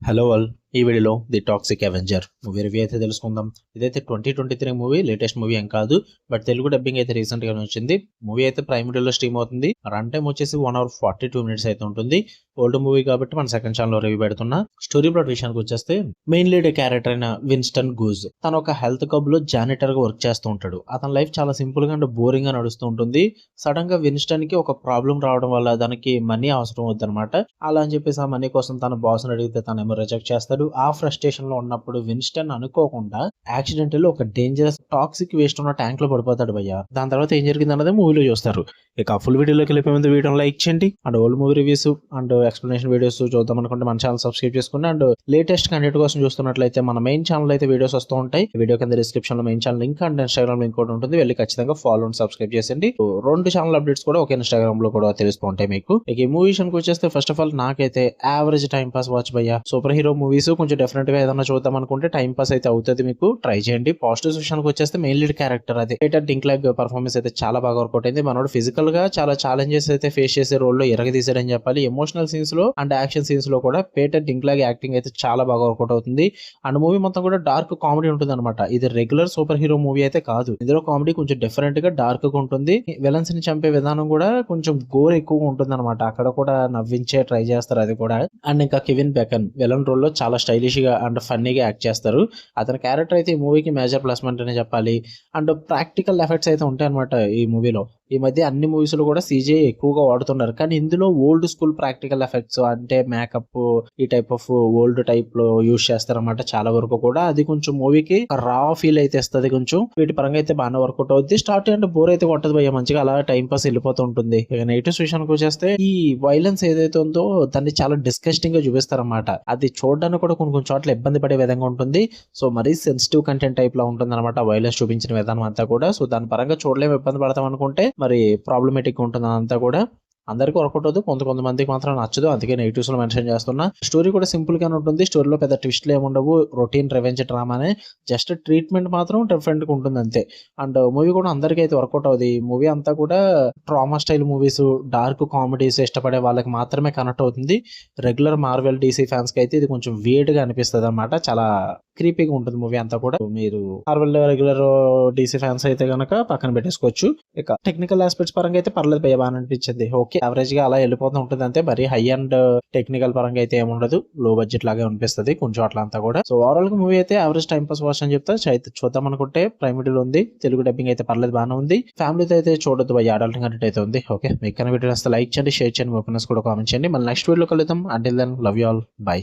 Hello all, ఈ వీడియోలో the toxic Avenger movie review అయితే తెలుసుకుందాం. ఇదైతే 2023 మూవీ, లేటెస్ట్ మూవీ ఏం కాదు, బట్ తెలుగు డబ్బింగ్ అయితే రీసెంట్ గా వచ్చింది. మూవీ అయితే ప్రైమ్ వీడియోలో స్ట్రీమ్ అవుతుంది. రన్ టైం వచ్చేసి 1 hour 42 minutes అయితే ఉంటుంది. ఓల్డ్ మూవీ కాబట్టి మన సెకండ్ ఛానల్ లో రివ్యూ పెడుతున్నా. స్టోరీ ప్లాట్ విషయానికి వచ్చేస్తే మెయిన్ లీడ్ క్యారెక్టర్ అయిన విన్స్టన్ గూజ్ తను ఒక హెల్త్ క్లబ్ లో జానిటర్ గా వర్క్ చేస్తూ ఉంటాడు. అతని లైఫ్ చాలా సింపుల్ గా అండ్ బోరింగ్ గా నడుస్తూ ఉంటుంది. సడన్ గా విన్స్టన్ కి ఒక ప్రాబ్లం రావడం వల్ల దానికి మనీ అవసరం అవుద్దనమాట. అలా అని చెప్పేసి ఆ మనీ కోసం తన బాస్ అడిగితే తనేమో రిజెక్ట్ చేస్తాడు. ఆ ఫ్రస్ట్రేషన్ లో ఉన్నప్పుడు విన్స్టన్ అనుకోకుండా యాక్సిడెంటల్ ఒక డేంజరస్ టాక్సిక్ వేస్ట్ ఉన్న ట్యాంక్ లో పడిపోతాడు భయ్య. దాని తర్వాత ఏం జరిగింది అన్నది మూవీలో చూస్తారు. ఇక ఫుల్ వీడియోలోకి వెళ్ళిపోయే ముందు వీడియో లైక్ చేయండి and old movie reviews and explanation videos చూద్దాం అనుకుంటే మన ఛానల్ సబ్స్క్రైబ్ చేసుకోండి. అండ్ లేటెస్ట్ కంటెంట్ కోసం చూస్తున్నట్లయితే మన మెయిన్ ఛానల్ అయితే వీడియోస్ వస్తూ ఉంటాయి. వీడియో కింద డిస్క్రిప్షన్ లో main channel link and Instagram link కూడా ఉంటుంది. వెళ్ళి ఖచ్చితంగా ఫాలో అండ్ సబ్స్క్రైబ్ చేయండి. రెండు ఛానల్ అప్డేట్స్ కూడా ఒక ఇన్స్టాగ్రామ్ లో కూడా తెలుస్తూ ఉంటాయి మీకు. ఇక ఈ మూవీ విషయానికి వచ్చేస్తే ఫస్ట్ ఆఫ్ ఆల్ నాకైతే యావరేజ్ టైం పాస్ వాచ్ భయ్య. సూపర్ హీరో మూవీస్ కొంచెం డిఫరెంట్ గా ఏదైనా చూద్దాం అనుకుంటే టైం పాస్ అయితే అవుతుంది, మీకు ట్రై చేయండి. పాజిటివ్ విషయానికి వచ్చేస్తే మెయిన్ లీడ్ క్యారెక్టర్ అది పీటర్ డింక్లాగ్ పర్ఫార్మెన్స్ అయితే చాలా బాగా వర్కౌట్ అయింది. మనోడు ఫిజికల్ గా చాలా ఛాలెంజెస్ అయితే ఫేస్ చేసే రోల్ లో ఎరగదీశాడని చెప్పాలి. ఎమోషనల్ సీన్స్ లో అండ్ యాక్షన్ సీన్స్ లో కూడా పీటర్ డింక్లాగ్ యాక్టింగ్ అయితే చాలా బాగా వర్కౌట్ అవుతుంది. అండ్ మూవీ మొత్తం కూడా డార్క్ కామెడీ ఉంటుంది అనమాట. ఇది రెగ్యులర్ సూపర్ హీరో మూవీ అయితే కాదు. ఇందులో కామెడీ కొంచెం డిఫరెంట్ గా డార్క్ గా ఉంటుంది. విలన్స్ ని చంపే విధానం కూడా కొంచెం గోర్ ఎక్కువగా ఉంటుంది అనమాట. అక్కడ కూడా నవ్వించే ట్రై చేస్తారు అది కూడా. అండ్ ఇంకా కెవిన్ బెకన్ విలన్ రోల్ లో చాలా స్టైలిష్ గా అండ్ ఫన్నీగా యాక్ట్ చేస్తారు. అతని క్యారెక్టర్ అయితే ఈ మూవీకి మేజర్ ప్లస్ పాయింట్ అనే చెప్పాలి. అండ్ ప్రాక్టికల్ ఎఫెక్ట్స్ అయితే ఉంటాయి అనమాట ఈ మూవీలో. ఈ మధ్య అన్ని మూవీస్ లో కూడా సీజీఐ ఎక్కువగా వాడుతున్నారు, కానీ ఇందులో ఓల్డ్ స్కూల్ ప్రాక్టికల్ ఎఫెక్ట్స్ అంటే మేకప్ ఈ టైప్ ఆఫ్ ఓల్డ్ టైప్ లో యూజ్ చేస్తారన్నమాట చాలా వరకు కూడా. అది కొంచెం మూవీకి రా ఫీల్ అయితే ఇస్తుంది. కొంచెం వీటి పరంగా అయితే బాగానే వర్కౌట్ అవుతుంది. స్టార్ట్ అంటే బోర్ అయితే కొట్టదు భయ్య, మంచిగా అలా టైం పాస్ వెళ్ళిపోతూ ఉంటుంది. ఇక నెగిటివ్స్ విషయానికి వచ్చేస్తే ఈ వైలెన్స్ ఏదైతే ఉందో దాన్ని చాలా డిస్కస్టింగ్ గా చూపిస్తారన్నమాట. అది చూడడానికి కూడా కొన్ని కొన్ని చోట్ల ఇబ్బంది పడే విధంగా ఉంటుంది. సో మరీ సెన్సిటివ్ కంటెంట్ టైప్ లో ఉంటుంది అనమాట వైలెన్స్ చూపించిన విధానం అంతా కూడా. సో దాని పరంగా చూడలేము, ఇబ్బంది పడతాం అనుకుంటే మరి ప్రాబ్లమేటిక్ ఉంటుంది అంతా కూడా. అందరికీ వర్కౌట్ అవుతుంది, కొంతమందికి మాత్రం నచ్చదు, అందుకే నెగిటివ్స్ లో మెన్షన్ చేస్తున్నా. స్టోరీ కూడా సింపుల్ గానే ఉంటుంది. స్టోరీలో పెద్ద ట్విస్ట్లు ఏముండవు, రొటీన్ రివెంజ్ డ్రామానే, జస్ట్ ట్రీట్మెంట్ మాత్రం డిఫరెంట్ గా ఉంటుంది అంతే. అండ్ మూవీ కూడా అందరికీ అయితే వర్కౌట్ అవుతుంది. మూవీ అంతా కూడా trauma style movies, dark comedies ఇష్టపడే వాళ్ళకి మాత్రమే కనెక్ట్ అవుతుంది. రెగ్యులర్ మార్వెల్ డీసీ ఫ్యాన్స్ కి అయితే ఇది కొంచెం వియర్డ్ గా అనిపిస్తుంది అనమాట. చాలా క్రీపీగా ఉంటుంది మూవీ అంతా కూడా. మీరు మార్వెల్ రెగ్యులర్ డీసీ ఫ్యాన్స్ అయితే గనక పక్కన పెట్టేసుకోవచ్చు. ఇక టెక్నికల్ ఆస్పెక్ట్స్ పరంగా అయితే పర్లేదు భయ, బాగా అనిపించింది. ఓకే, యావరేజ్ గా అలా వెళ్ళిపోతూ ఉంటుంది అంతే. మరి హై అండ్ టెక్నికల్ పరంగా అయితే ఏముండదు, లో బడ్జెట్ లాగా అనిపిస్తుంది కొంచెం అట్లా అంతా కూడా. సో ఓవరాల్ గా మూవీ అయితే యావరేజ్ టైం పాస్ వాచ్ అని చెప్తా. చూద్దాం అనుకుంటే ప్రైమ్ వీడియోలో ఉంది. తెలుగు డబ్బింగ్ అయితే పర్లేదు, బాగానే ఉంది. ఫ్యామిలీతో అయితే చూడొద్దు భయ, అడల్ట్ కంటెంట్ అయితే ఉంది. ఓకే, మీకు కన్నా వీడియో వస్తే లైక్ చేయండి, షేర్ చేయండి, మీ ఒపీనియన్స్ కూడా కామెంట్ చేయండి. మళ్ళీ నెక్స్ట్ వీడియోలో కలుద్దాం. Until then love you all, by.